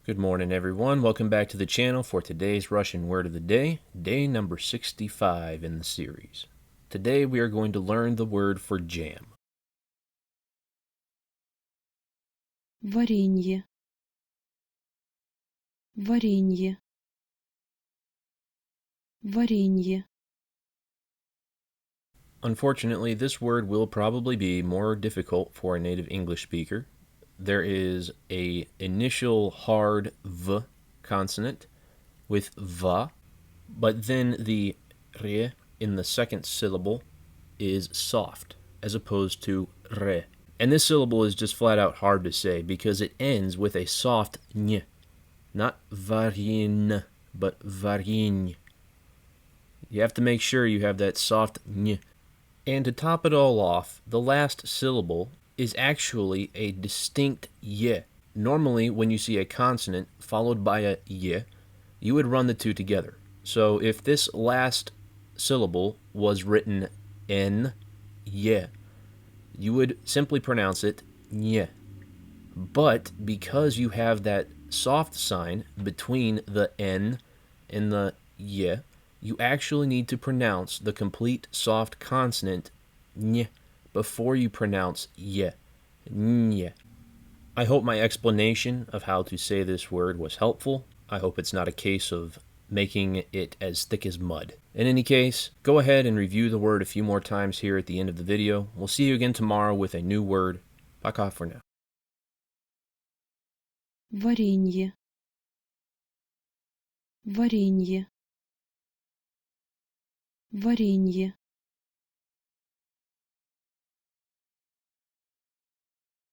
Good morning, everyone. Welcome back to the channel for today's Russian word of the day, day number 65 in the series. Today we are going to learn the word for jam. Варенье. Варенье. Варенье. Unfortunately, this word will probably be more difficult for a native English speaker. There is an initial hard V consonant with va, but then the re in the second syllable is soft as opposed to re. And this syllable is just flat out hard to say because it ends with a soft ny. Not varin, but varin. You have to make sure you have that soft ny. And to top it all off, the last syllable is actually a distinct y. Normally, when you see a consonant followed by a y, you would run the two together. So if this last syllable was written n, y, you would simply pronounce it ny. But because you have that soft sign between the n and the y, you actually need to pronounce the complete soft consonant ny before you pronounce y. Ny. I hope my explanation of how to say this word was helpful. I hope it's not a case of making it as thick as mud. In any case, go ahead and review the word a few more times here at the end of the video. We'll see you again tomorrow with a new word. Пока for now. Варенье. Варенье. Варенье.